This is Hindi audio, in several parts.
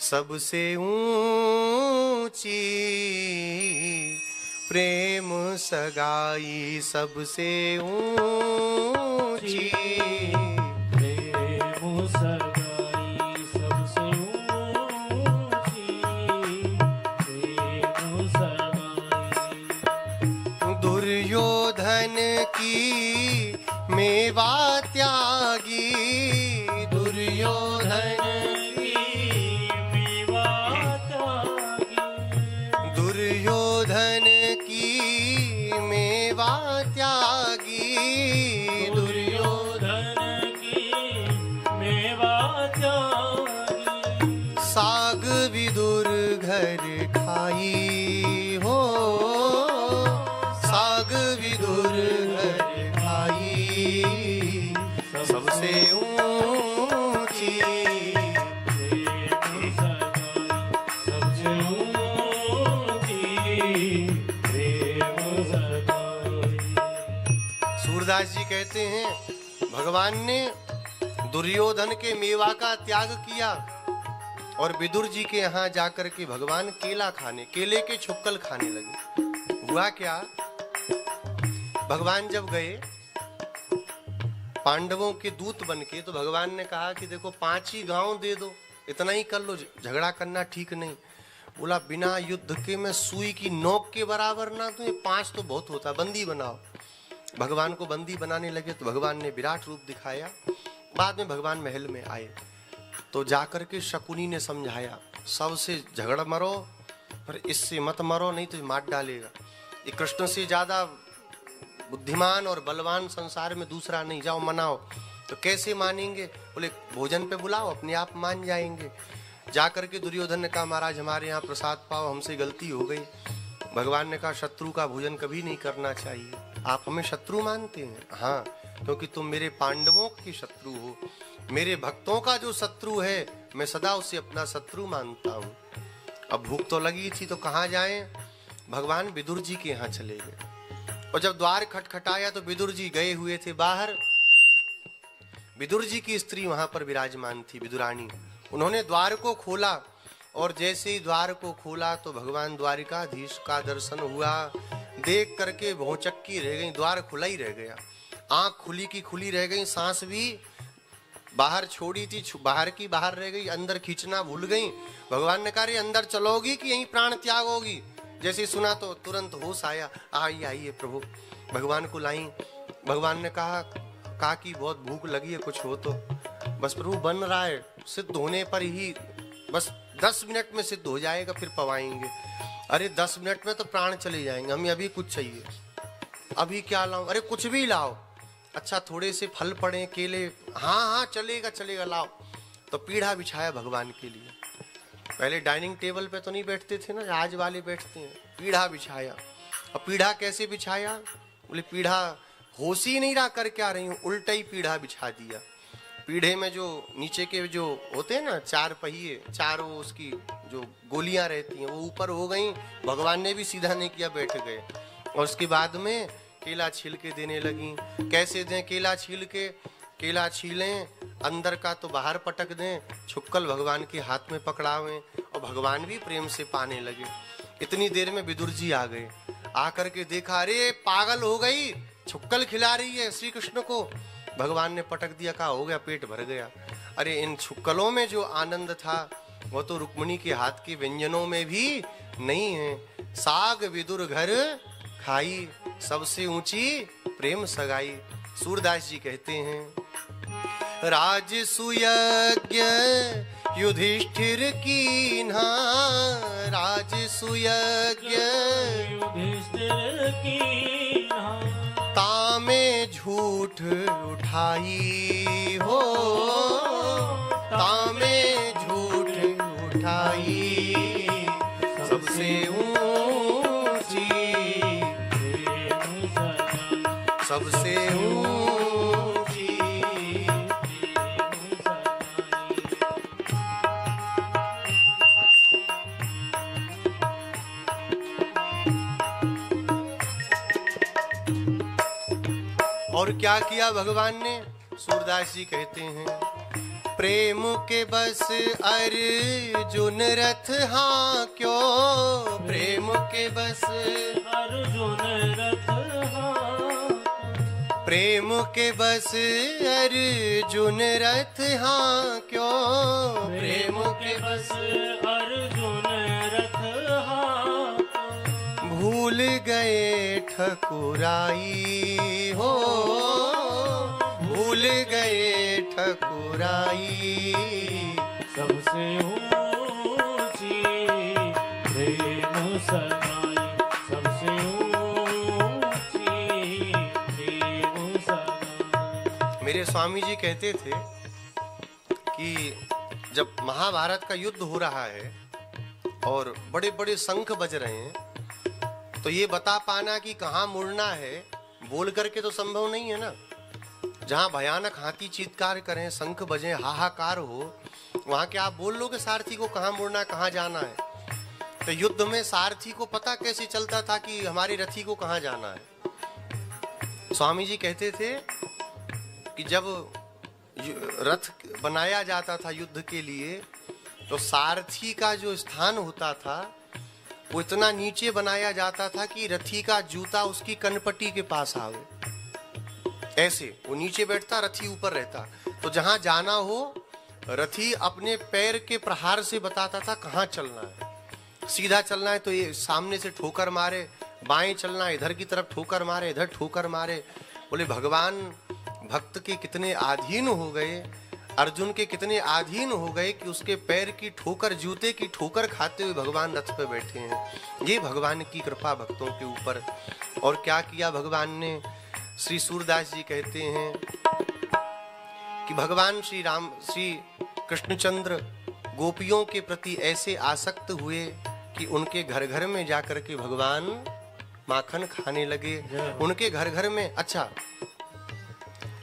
सबसे ऊंची प्रेम सगाई, सबसे ऊंची प्रेम सगाई, सबसे ऊंची प्रेम सगाई। दुर्योधन की मेवा त्यागी, दुर्योधन की मेवा त्यागी, दुर्योधन की मेवा त्यागी, दुर्योधन की मेवा त्यागी। साग विदुर घर खाई हो, साग विदुर घर खाई, सबसे ऊंची प्रेम सगाई, सबसे ऊंची प्रेम सगाई। सूरदास जी कहते हैं भगवान ने दुर्योधन के मेवा का त्याग किया और विदुर जी के यहाँ जाकर के भगवान केला खाने, केले के छुक्कल खाने लगे। हुआ क्या, भगवान जब गए पांडवों के दूत बनके, तो भगवान ने कहा कि देखो 5 ही गांव दे दो, इतना ही कर लो, झगड़ा करना ठीक नहीं। बोला बिना युद्ध के मैं सुई की नोक के बराबर ना, तो ये 5 तो बहुत होता, बंदी बनाओ। भगवान को बंदी बनाने लगे तो भगवान ने विराट रूप दिखाया। बाद में भगवान महल में आए तो जाकर के शकुनी ने समझाया, सबसे झगड़ मरो पर इससे मत मरो, नहीं तो मार डालेगा। ये कृष्ण से ज्यादा बुद्धिमान और बलवान संसार में दूसरा नहीं, जाओ मनाओ। तो कैसे मानेंगे, बोले भोजन पे बुलाओ, अपने आप मान जाएंगे। जाकर के दुर्योधन ने कहा महाराज हमारे यहाँ प्रसाद पाओ, हमसे गलती हो गई। भगवान ने कहा शत्रु का भोजन कभी नहीं करना चाहिए। आप हमें शत्रु मानते हैं? हाँ, क्योंकि तुम मेरे पांडवों के शत्रु हो। मेरे भक्तों का जो शत्रु है मैं सदा उसे अपना शत्रु मानता हूँ। अब भूख तो लगी थी तो कहाँ जाएं? भगवान विदुर जी के यहाँ चले गए और जब द्वार खटखटाया तो विदुर जी गए हुए थे बाहर। विदुर जी की स्त्री वहां पर विराजमान थी, विदुरानी। उन्होंने द्वार को खोला और जैसे ही द्वार को खोला तो भगवान द्वारिकाधीश का दर्शन हुआ। देख करके भौचक्की रह गई, द्वार खुला ही रह गया, आंख खुली की खुली रह गई, सांस भी बाहर छोड़ी थी बाहर की बाहर रह गई, अंदर खींचना भूल गई। भगवान ने कहा रे अंदर चलोगी कि यहीं प्राण त्याग होगी? जैसे सुना तो तुरंत होश आया, आइए आइए प्रभु। भगवान को लाई। भगवान ने कहा कि बहुत भूख लगी है, कुछ हो तो। बस प्रभु बन रहा है, सिद्ध होने पर ही बस 10 मिनट में सिद्ध हो जाएगा, फिर पवाएंगे। अरे 10 मिनट में तो प्राण चले जाएंगे, हमें अभी कुछ चाहिए। अभी क्या लाऊं? अरे कुछ भी लाओ। अच्छा थोड़े से फल पड़े, केले? हाँ हाँ चलेगा चलेगा, लाओ। तो पीढ़ा बिछाया भगवान के लिए। पहले डाइनिंग टेबल पे तो नहीं बैठते थे ना, आज वाले बैठते हैं। पीढ़ा बिछाया। और पीढ़ा कैसे बिछाया? बोले पीढ़ा होश ही नहीं रहा कर क्या रही हूँ, उल्टा ही पीढ़ा बिछा दिया। पीढ़े में जो नीचे के जो होते हैं ना 4 पहिए, 4 वो उसकी जो गोलियां रहती हैं वो ऊपर हो गई। भगवान ने भी सीधा नहीं किया, बैठ गए। और उसके बाद में केला छील के देने लगी। कैसे दें केला छील के? केला छीलें, अंदर का तो बाहर पटक दें, छुक्कल भगवान के हाथ में पकड़ावें और भगवान भी प्रेम से पाने लगे। इतनी देर में विदुर जी आ गए। आकर के देखा, अरे पागल हो गई, छुक्कल खिला रही है श्री कृष्ण को। भगवान ने पटक दिया, कहा हो गया, पेट भर गया। अरे इन छुक्कलों में जो आनंद था वो तो रुक्मिणी के हाथ के व्यंजनों में भी नहीं है। साग विदुर घर खाई, सबसे ऊंची प्रेम सगाई। सूरदास जी कहते हैं राजसुयज्ञ युधिष्ठिर कीन्हा, राजसुयज्ञ युधिष्ठिर कीन्हा, तामे झूठ उठाई हो, तामे झूठ उठाई, सबसे ऊंची सबसे ऊंची। और क्या किया भगवान ने? सूरदास जी कहते हैं प्रेम के बस अर्जुन रथ हाँ क्यों, प्रेम के बस अर्जुन रथ हाँ, प्रेम के बस अर्जुन रथ हाँ क्यों, प्रेम के बस अर्जुन रथ हाँ, भूल गए ठकुराई हो, भूल गए ठकुराई। सबसे ऊंची प्रेम सगाई, सबसे ऊंची प्रेम सगाई। मेरे स्वामी जी कहते थे कि जब महाभारत का युद्ध हो रहा है और बड़े बड़े शंख बज रहे हैं, तो ये बता पाना कि कहाँ मुड़ना है बोल करके तो संभव नहीं है ना। जहाँ भयानक हाथी चीत्कार करें, शंख बजें, हाहाकार हो, वहाँ क्या आप बोल लोगे सारथी को कहाँ मुड़ना, कहाँ जाना है? तो युद्ध में सारथी को पता कैसे चलता था कि हमारे रथी को कहाँ जाना है? स्वामी जी कहते थे कि जब रथ बनाया जाता था युद्ध के लिए, तो सारथी का जो स्थान होता था वो इतना नीचे बनाया जाता था कि रथी का जूता उसकी कनपट्टी के पास आवे। ऐसे वो नीचे बैठता, रथी ऊपर रहता। तो जहां जाना हो रथी अपने पैर के प्रहार से बताता था कहाँ चलना है। सीधा चलना है तो ये सामने से ठोकर मारे, बाएं चलना है इधर की तरफ ठोकर मारे, इधर ठोकर मारे। बोले भगवान भक्त के कितने अधीन हो गए, अर्जुन के कितने अधीन हो गए कि उसके पैर की ठोकर, जूते की ठोकर खाते हुए भगवान रथ पे बैठे हैं। ये भगवान की कृपा भक्तों के ऊपर। और क्या किया भगवान ने? श्री सूरदास जी कहते हैं कि भगवान श्री कृष्णचंद्र गोपियों के प्रति ऐसे आसक्त हुए कि उनके घर घर में जाकर के भगवान माखन खाने लगे। उनके घर घर में, अच्छा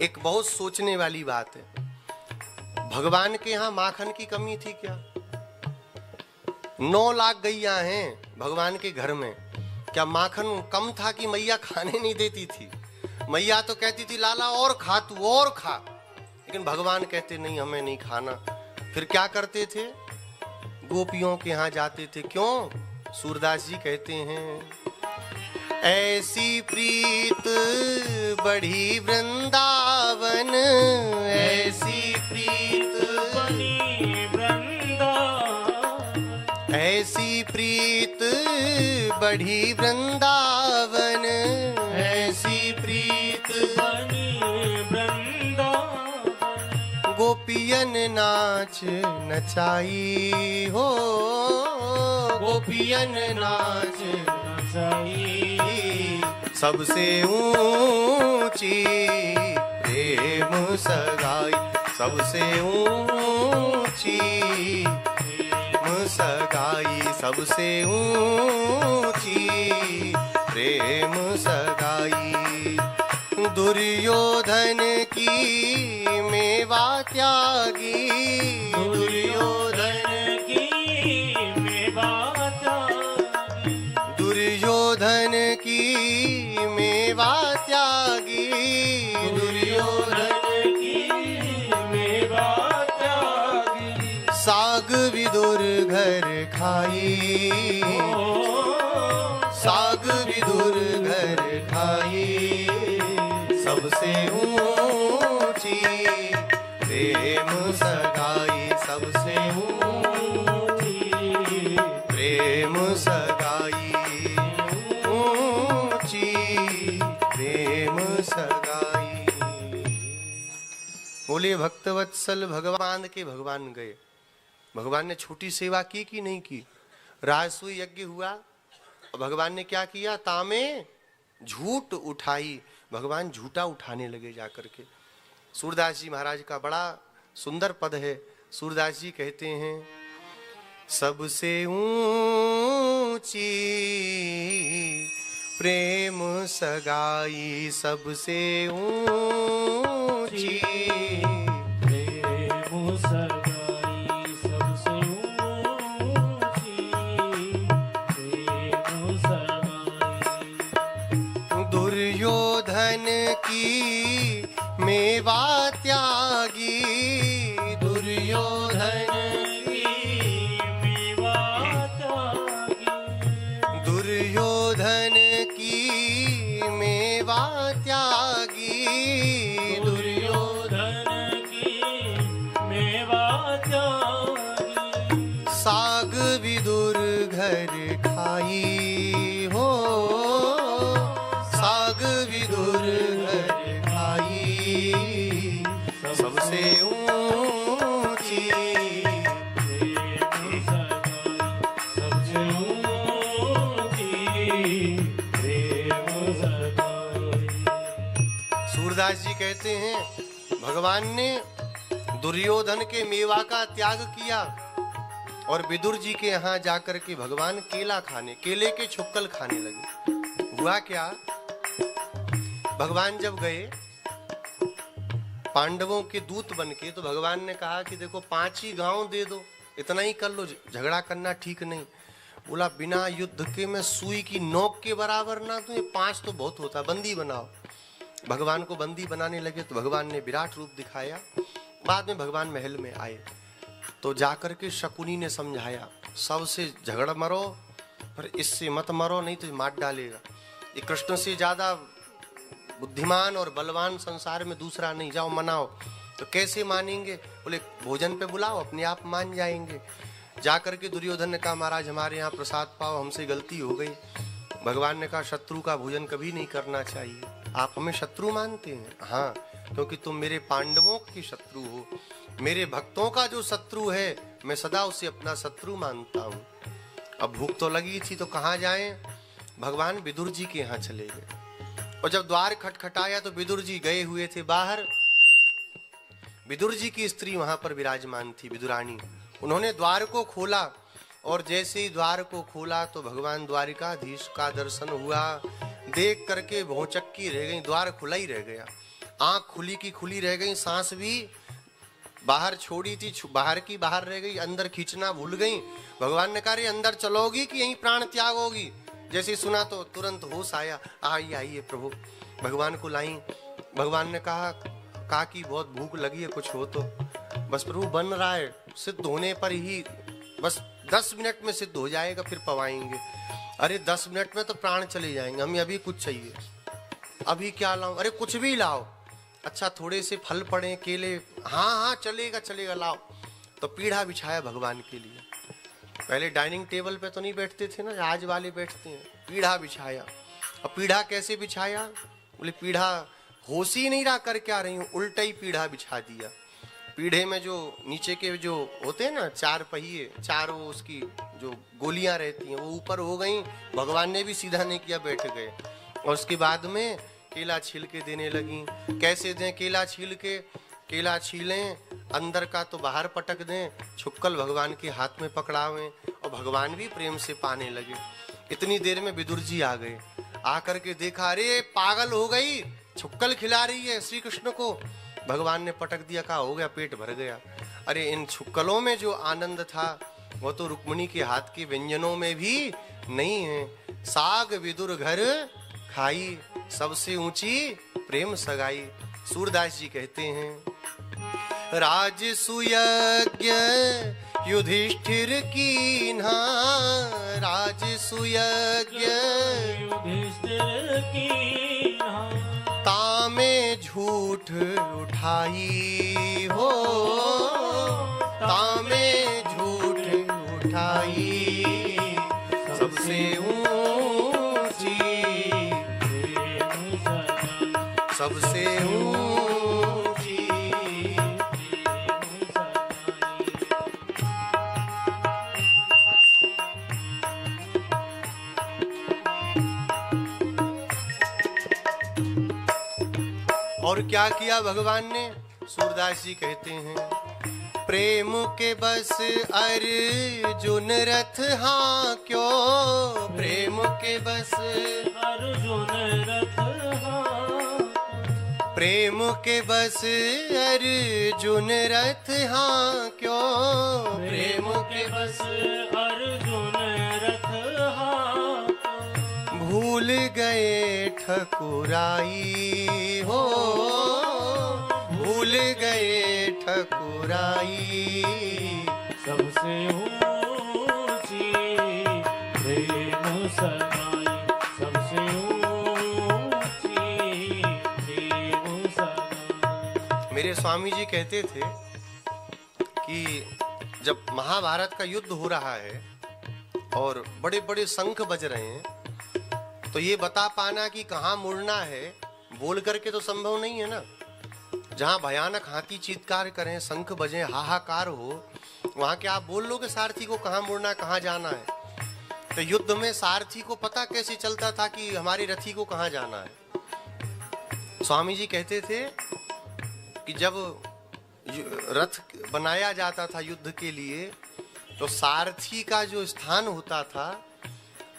एक बहुत सोचने वाली बात है, भगवान के यहाँ माखन की कमी थी क्या? 9 लाख गैया हैं भगवान के घर में, क्या माखन कम था कि मैया खाने नहीं देती थी? मैया तो कहती थी लाला और खा, तू और खा, लेकिन भगवान कहते नहीं हमें नहीं खाना। फिर क्या करते थे? गोपियों के यहाँ जाते थे। क्यों? सूरदास जी कहते हैं ऐसी प्रीत बढ़ी वृंदावन, ऐसी प्रीत बनी वृंदावन, ऐसी प्रीत बढ़ी वृंदावन, ऐसी प्रीत बनी वृंदावन, गोपियन नाच नचाई हो, गोपियन नाच नचाई। सबसे ऊंची प्रेम सगाई, सबसे ऊंची प्रेम सगाई, सबसे ऊंची प्रेम सगाई। दुर्योधन की मेवा त्यागी, दुर्योधन की मेवा त्यागी, दुर्योधन की मेवा त्यागी, दुर्योधन की मेवा त्यागी। साग विदुर घर खाई, साग विदुर घर खाई। सबसे ऊंची प्रेम सगाई, सबसे ऊंची प्रेम सगाई, ऊंची प्रेम सगाई। बोले भक्तवत्सल भगवान के भगवान गए। भगवान ने छोटी सेवा की कि नहीं की? राजसूय यज्ञ हुआ, भगवान ने क्या किया? तामे झूठ उठाई, भगवान झूठा उठाने लगे जाकर के। सूरदास जी महाराज का बड़ा सुंदर पद है। सूरदास जी कहते हैं सबसे ऊंची प्रेम सगाई, सबसे ऊंची प्रेम सगाई, सबसे ऊंची प्रेम सगाई। दुर्योधन की मेवा त्यागी, दुर्योधन विदुर घर खाई हो, साग विदुर घर खाई, सबसे ऊंची प्रेम सगाई सबसे ऊंची प्रेम सगाई। सूरदास जी कहते हैं भगवान ने दुर्योधन के मेवा का त्याग किया और विदुर जी के यहाँ जाकर के भगवान केले के छुक्कल खाने लगे। हुआ क्या, भगवान जब गए पांडवों के दूत बनके, तो भगवान ने कहा कि देखो 5 ही गांव दे दो, इतना ही कर लो, झगड़ा करना ठीक नहीं। बोला बिना युद्ध के मैं सुई की नोक के बराबर ना दूं, ये 5 तो बहुत होता, बंदी बनाओ। भगवान को बंदी बनाने लगे तो भगवान ने विराट रूप दिखाया। बाद में भगवान महल में आए तो जाकर के शकुनी ने समझाया, सबसे झगड़ मरो पर इससे मत मरो, नहीं तो मार डालेगा। ये कृष्ण से ज्यादा बुद्धिमान और बलवान संसार में दूसरा नहीं, जाओ मनाओ। तो कैसे मानेंगे, बोले भोजन पे बुलाओ, अपने आप मान जाएंगे। जाकर के दुर्योधन ने कहा महाराज हमारे यहाँ प्रसाद पाओ, हमसे गलती हो गई। भगवान ने कहा शत्रु का भोजन कभी नहीं करना चाहिए। आप हमें शत्रु मानते हैं? हाँ, क्योंकि तुम मेरे पांडवों की शत्रु हो, मेरे भक्तों का जो शत्रु है मैं सदा उसे अपना शत्रु मानता हूँ। अब भूख तो लगी थी तो कहाँ जाएं, भगवान विदुर जी के यहाँ चले गए। और जब द्वार खटखटाया तो विदुर जी गए हुए थे बाहर। विदुर जी की स्त्री वहां पर विराजमान थी, विदुरानी। उन्होंने द्वार को खोला और जैसे ही द्वार को खोला तो भगवान द्वारिकाधीश का दर्शन हुआ। देख करके भौचक्की रह गई, द्वार खुला ही रह गया, आंख खुली की खुली रह गई, सांस भी बाहर छोड़ी थी बाहर की बाहर रह गई, अंदर खींचना भूल गई। भगवान ने कहा रे अंदर चलोगी कि यहीं प्राण त्याग होगी? जैसे सुना तो तुरंत होश आया, आइए आइए प्रभु। भगवान को लाई। भगवान ने कहा कि बहुत भूख लगी है, कुछ हो तो। बस प्रभु बन रहा है, सिद्ध होने पर ही बस 10 मिनट में सिद्ध हो जाएगा, फिर पवाएंगे। अरे 10 मिनट में तो प्राण चले जाएंगे, हमें अभी कुछ चाहिए। अभी क्या लाऊं? अरे कुछ भी लाओ। अच्छा थोड़े से फल पड़े, केले? हाँ हाँ चलेगा चलेगा, लाओ। तो पीढ़ा बिछाया भगवान के लिए। पहले डाइनिंग टेबल पे तो नहीं बैठते थे ना, आज वाले बैठते हैं। पीढ़ा बिछाया। अब पीढ़ा कैसे बिछाया? बोले पीढ़ा होश ही नहीं रहा कर क्या रही हूँ, उल्टा ही पीढ़ा बिछा दिया। पीढ़े में जो नीचे के जो होते हैं ना 4 पहिए, 4 वो उसकी जो गोलियां रहती हैं वो ऊपर हो गई। भगवान ने भी सीधा नहीं किया, बैठ गए। और उसके बाद में केला छील के देने लगी। कैसे दें केला छील के? केला छीलें, अंदर का तो बाहर पटक दें, छुक्कल भगवान के हाथ में पकड़ावें और भगवान भी प्रेम से पाने लगे। इतनी देर में विदुर जी आ गए। आकर के देखा, अरे पागल हो गई, छुक्कल खिला रही है श्री कृष्ण को। भगवान ने पटक दिया, कहा हो गया, पेट भर गया। अरे इन छुक्कलों में जो आनंद था वो तो रुक्मिणी के हाथ के व्यंजनों में भी नहीं है। साग विदुर घर खाई, सबसे ऊंची प्रेम सगाई। सूरदास जी कहते हैं राजसुयज्ञ युधिष्ठिर कीन्हा, राजसुयज्ञ युधिष्ठिर कीन्हा, तामे झूठ उठाई हो, तामे झूठ उठाई, सबसे ऊंची प्रेम सगाई सबसे ऊंची। प्रेम सगाई। और क्या किया भगवान ने? सूरदास जी कहते हैं प्रेम के बस अर्जुन रथ हाँ क्यों, प्रेम के बस अर्जुन रथ हाँ, प्रेम के बस अर्जुन रथ हाँ क्यों, प्रेम के बस अर्जुन रथ हाँ, भूल गए ठकुराई हो, भूल गए ठकुराई, सबसे ऊंची प्रेम सगाई, सबसे ऊंची प्रेम सगाई। मेरे स्वामी जी कहते थे कि जब महाभारत का युद्ध हो रहा है और बड़े बड़े शंख बज रहे हैं, तो ये बता पाना कि कहाँ मुड़ना है बोल करके तो संभव नहीं है ना। जहाँ भयानक हाथी चीत्कार करें, शंख बजे, हाहाकार हो, वहाँ क्या आप बोल लोगे सारथी को कहाँ मुड़ना, कहाँ जाना है? तो युद्ध में सारथी को पता कैसे चलता था कि हमारे रथी को कहाँ जाना है? स्वामी जी कहते थे कि जब रथ बनाया जाता था युद्ध के लिए, तो सारथी का जो स्थान होता था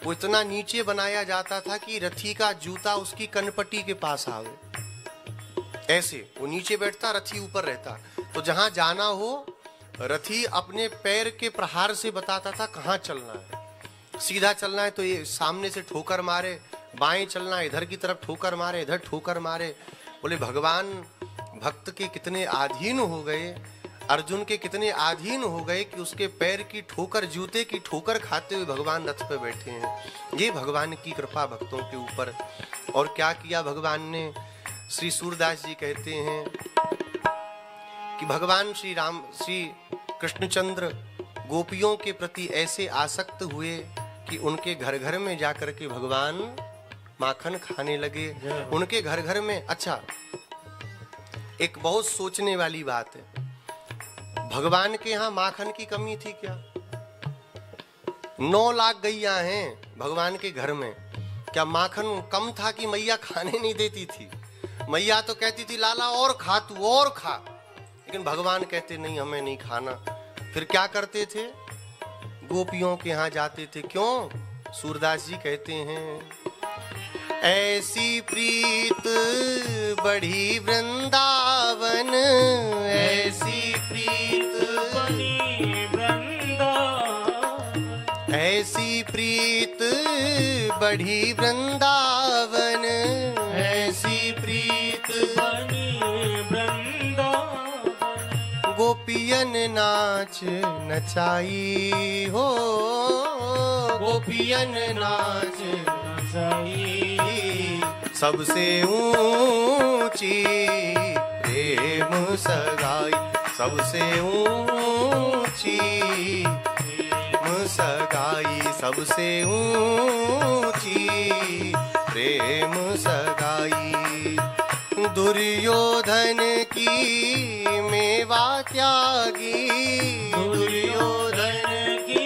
वो इतना नीचे बनाया जाता था कि रथी का जूता उसकी कनपट्टी के पास आवे। ऐसे वो नीचे बैठता, रथी ऊपर रहता। तो जहां जाना हो रथी अपने पैर के प्रहार से बताता था कहाँ चलना है। सीधा चलना है तो ये सामने से ठोकर मारे, बाएं चलना है इधर की तरफ ठोकर मारे, इधर ठोकर मारे। बोले भगवान भक्त के कितने अधीन हो गए, अर्जुन के कितने अधीन हो गए कि उसके पैर की ठोकर, जूते की ठोकर खाते हुए भगवान रथ पे बैठे हैं। ये भगवान की कृपा भक्तों के ऊपर। और क्या किया भगवान ने? श्री सूरदास जी कहते हैं कि भगवान श्री कृष्णचंद्र गोपियों के प्रति ऐसे आसक्त हुए कि उनके घर घर में जाकर के भगवान माखन खाने लगे। उनके घर घर में, अच्छा एक बहुत सोचने वाली बात है, भगवान के यहाँ माखन की कमी थी क्या? 9 लाख गैया हैं भगवान के घर में, क्या माखन कम था कि मैया खाने नहीं देती थी? मैया तो कहती थी लाला और खा, तू और खा, लेकिन भगवान कहते नहीं हमें नहीं खाना। फिर क्या करते थे? गोपियों के यहाँ जाते थे। क्यों? सूरदास जी कहते हैं ऐसी प्रीत बढ़ी वृंदावन, ऐसी प्रीत बनी वृंदावन, ऐसी प्रीत बढ़ी वृंदावन, ऐसी प्रीत बनी वृंदावन, गोपियन नाच नचाई हो, गोपियन नाच नचाई, सबसे ऊंची प्रेम सगाई, सबसे ऊंची प्रेम सगाई, सबसे ऊंची प्रेम सगाई। दुर्योधन की मेवा त्यागी, दुर्योधन की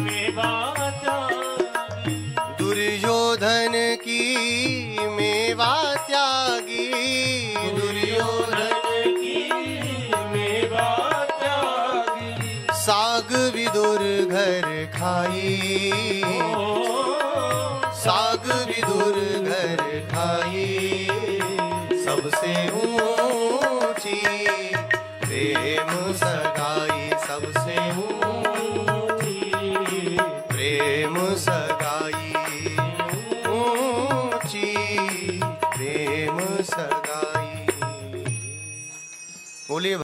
मेवा त्यागी, दुर्योधन की मेवा त्यागी, दुर्योधन की मेवा त्यागी, साग विदुर घर खाई, साग विदुर घर खाई, सबसे ऊंची प्रेम सगाई, सबसे ऊंची प्रेम सगाई, ऊंची प्रेम सगाई। बोलिए।